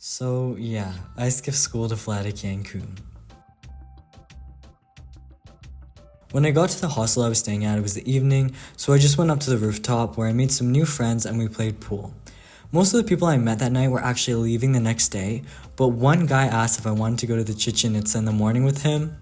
So yeah, I skipped school to fly to Cancun. When I got to the hostel I was staying at, it was the evening, so I just went up to the rooftop where I made some new friends and we played pool. Most of the people I met that night were actually leaving the next day, but one guy asked if I wanted to go to the Chichen Itza in the morning with him.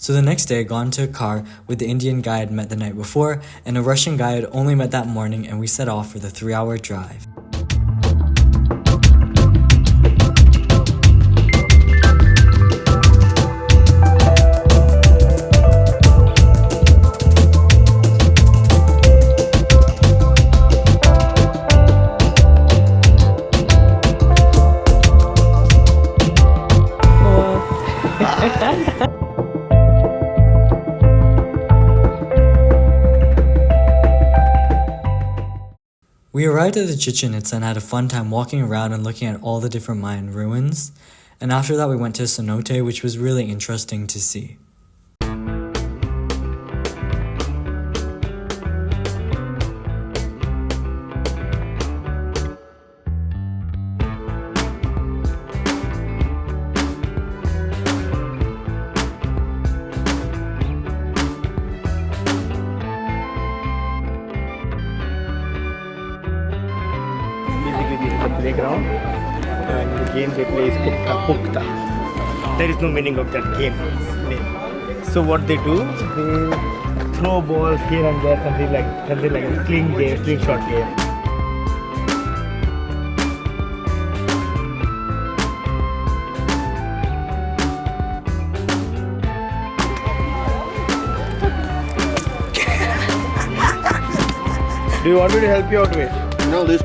So the next day I got into a car with the Indian guy I'd met the night before and a Russian guy I'd only met that morning, and we set off for the 3-hour drive. We arrived at the Chichen Itza and had a fun time walking around and looking at all the different Mayan ruins. And after that we went to a cenote, which was really interesting to see. Basically, this is the playground, and the game they play is Pukta. There is no meaning of that game name. So what they do, they throw balls here and there, something like a slingshot game. Do you want me to help you out with? No, this.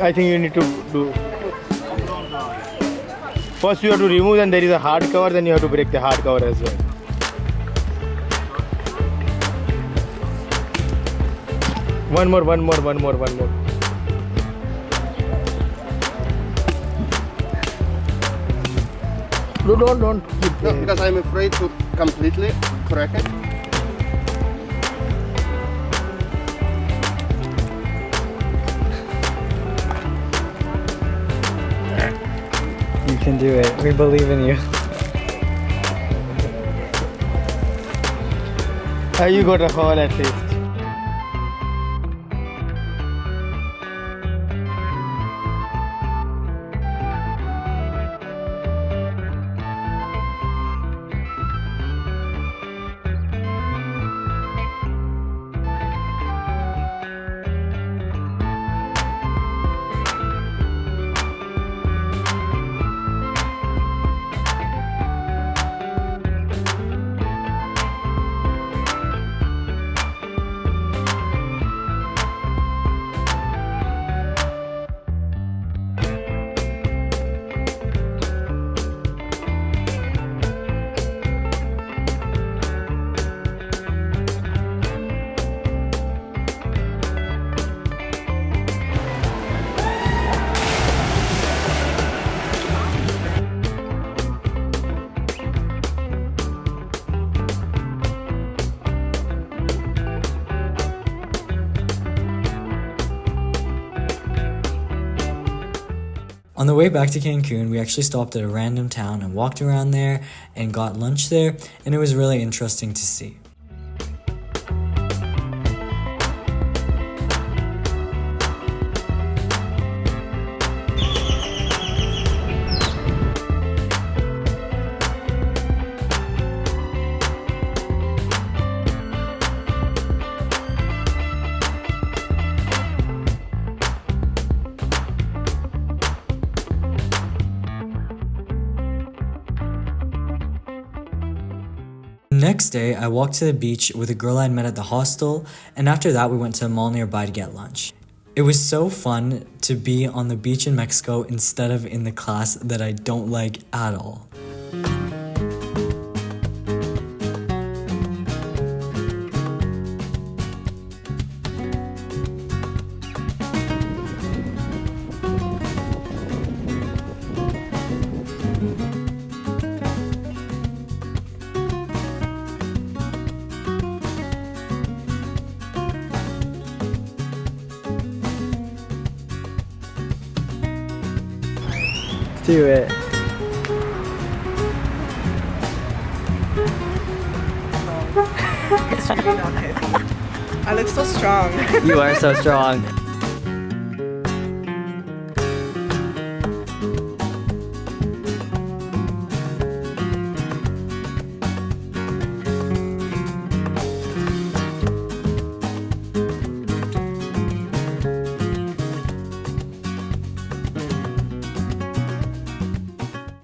I think you need to do. First you have to remove, and there is a hard cover, then you have to break the hard cover as well. One more. No, don't. No, because I'm afraid to completely crack it. You can do it. We believe in you. You got a hole at least. On the way back to Cancun, we actually stopped at a random town and walked around there and got lunch there, and it was really interesting to see. Next day, I walked to the beach with a girl I'd met at the hostel, and after that we went to a mall nearby to get lunch. It was so fun to be on the beach in Mexico instead of in the class that I don't like at all. Do it. It's really not heavy. I look so strong. You are so strong.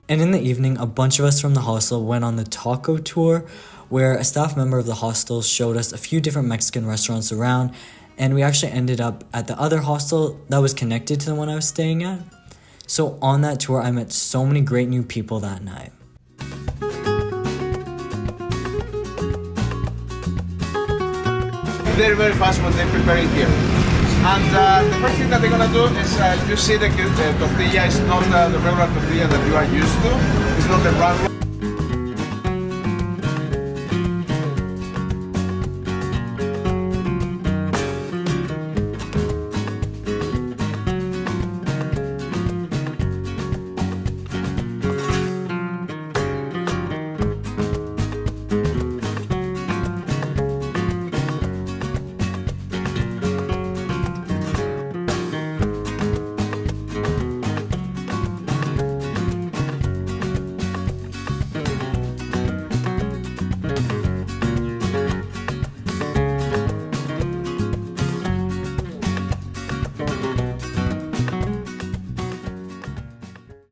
And in the evening, a bunch of us from the hostel went on the taco tour, where a staff member of the hostel showed us a few different Mexican restaurants around, and we actually ended up at the other hostel that was connected to the one I was staying at. So on that tour, I met so many great new people that night. Very, very fast what they're preparing here. And the first thing that they're gonna do is you see the tortilla is not the regular tortilla that you are used to. It's not the round one.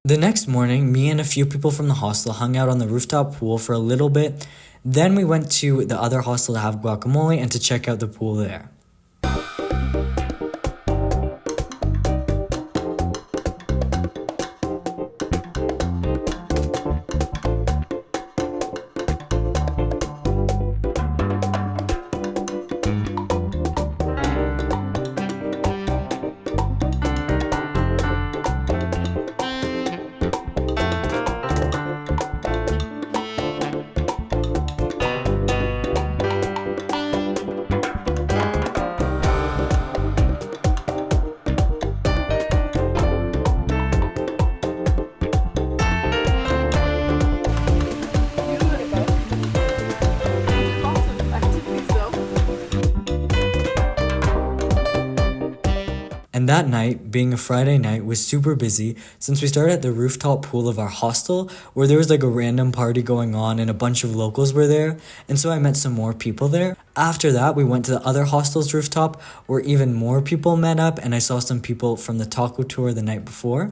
The next morning, me and a few people from the hostel hung out on the rooftop pool for a little bit. Then we went to the other hostel to have guacamole and to check out the pool there. And that night, being a Friday night, was super busy since we started at the rooftop pool of our hostel where there was like a random party going on and a bunch of locals were there. And so I met some more people there. After that, we went to the other hostel's rooftop where even more people met up, and I saw some people from the taco tour the night before.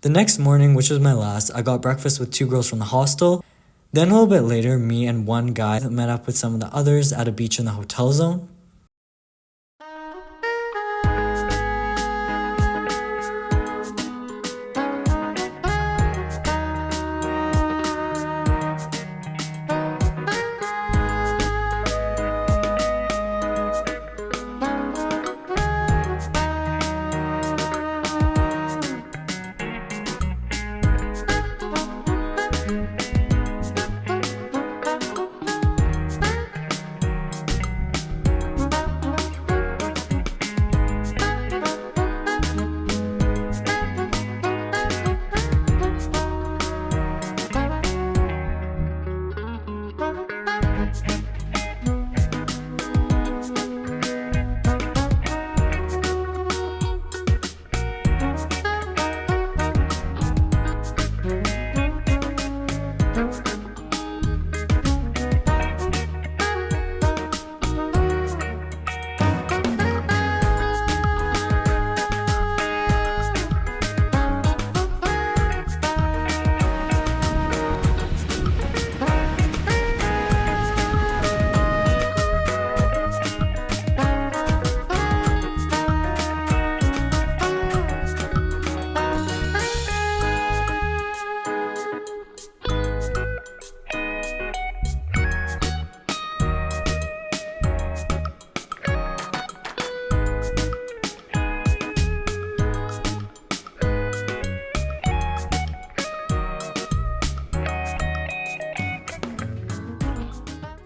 The next morning, which was my last, I got breakfast with 2 girls from the hostel. Then a little bit later, me and one guy met up with some of the others at a beach in the hotel zone.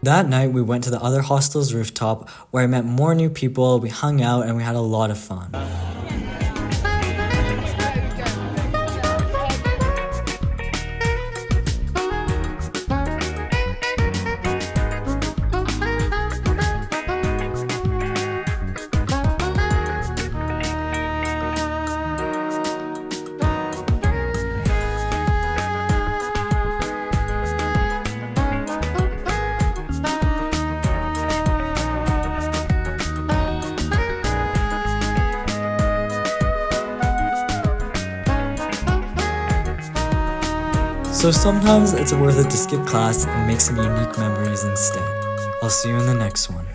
That night, we went to the other hostel's rooftop where I met more new people, we hung out, and we had a lot of fun. So sometimes it's worth it to skip class and make some unique memories instead. I'll see you in the next one.